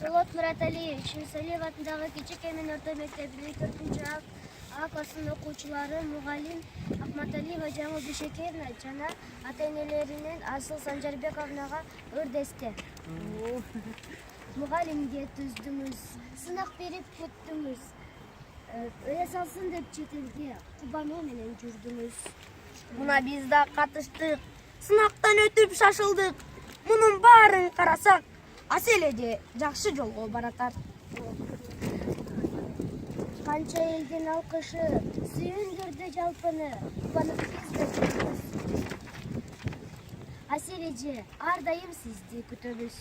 Болот Мураталиев, Шүнсалиев атындагы Кичи Кемен орто мектебинин 4А классынын окуучулары мугалим Акматалиева Жаңыл Бишекеевна жана ата-энелеринен Асыл Санжарбековнага өрдесте. Мугалимге түздүңүз, сынак берип күттүңүз. Эс алсын деп чет элге кубануу менен жүрдүңүз. Мына биз да катыштык, сынактан өтүп шашылдык. Мунун баарын карасак, Асел эже жакшы жолго баратат. Канча элдин алкышы, сүйүндүрдү жалпыны, кубанып биз да жүрөбүз. Асел эже, ар дайым сизди күтөбүз.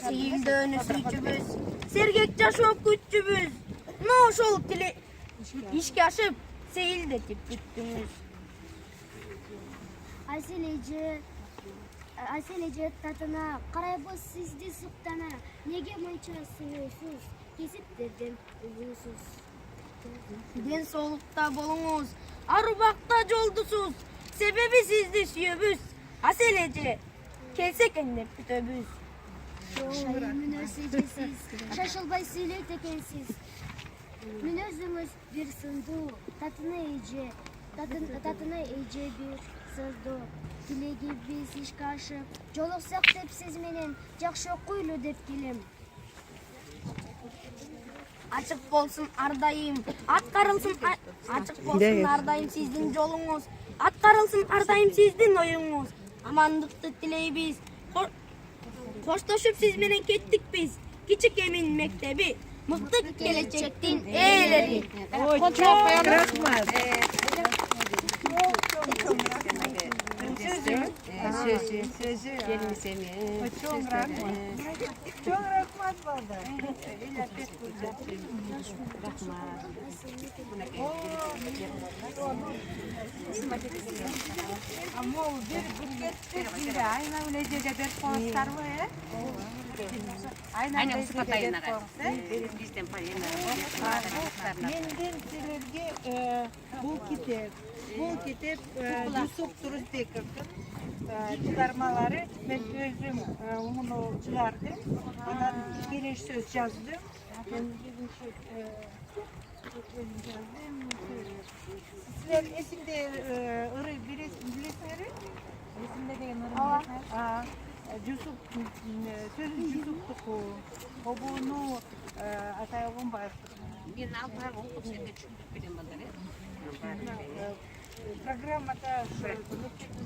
Сейилдөөнү сүйчүбүз, сергек жашоо күтчүбүз. Мына ошол тиле ишке ашып, сейилдетип күттүңүз. Асел эже татына, карайбыз сизди суктана, неге мынча сууусуз, кесиптерден улуусуз. Ден соолукта болуңуз, ар убакта жолдусуз, себеби сизди сүйөбүз. Асел эже, келсе экен деп күтөбүз. Мүнөз эжесиз, шашылбай сүйлөйт экенсиз. Мүнөзүңүз бир сындуу, татына эже бир сырдоо. Тилегибиз ишке ашып, жолуксак деп сиз менен, жакшы окуйлу деп келем. Ачык болсун ар дайым, ачык болсун ар дайым сиздин жолуңуз, аткарылсын ар дайым сиздин оюңуз. Амандыкты тилейбиз. Коштошуп сиз менен кеттик биз. Кичи Кемин мектеби, мыкты келечектин ээлери. Çok rahmat. Sözü. Gelin seni. Çok rahmat. Çok rahmat baba. Ama o bir bukettir. Aynen öyle ceket konser var ya. Aynen öyle bizden Menden sizlerge bu kitap Yusuf Turuzbekov'un çıkarmaları. Ben özüm onu çıkardım. Ondan geniş söz yazdım. Ben sizler esimde ırı bilesiniz. Esimde de ırı bilesiniz. Yusuf, sözü Yusuf'tu. O bunu atayalım başladı. Bir ne yapar o seni çok bilim madde. Программада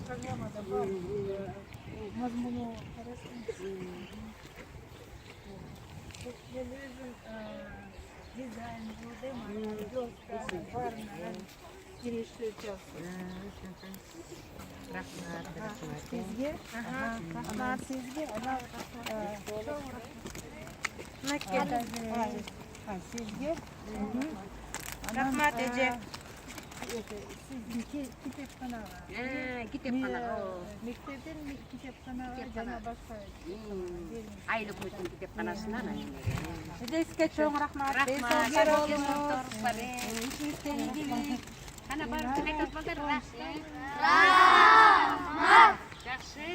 программада бар мазмуну карасын. Ben özüm dizayn kıldım. Barına girişte çalıştım. Rahmat. Sizge? Rahmat sizge. Sizge? Rahmat ece. Sizinki kitapxana var. Kitapxana. Mektepten kitapxana var. Jana başka. Aylık bütün kitapxanasından. Sizge çok rahmat. Rahmat. Ana bar kitap bakar rahmat. Yaxşı.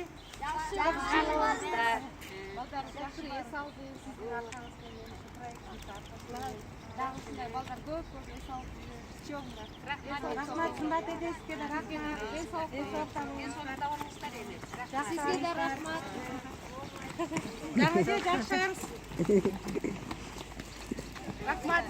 Балдар жакшы эс алды, сиздин аркаңызда мен ушу проекттин аркасында дагы ушундай балдар көп эс алып чогуңдар. Rahmat Сымбат эдеске да рахмат. Сизге да рахмат. Жакшы. Рахмат.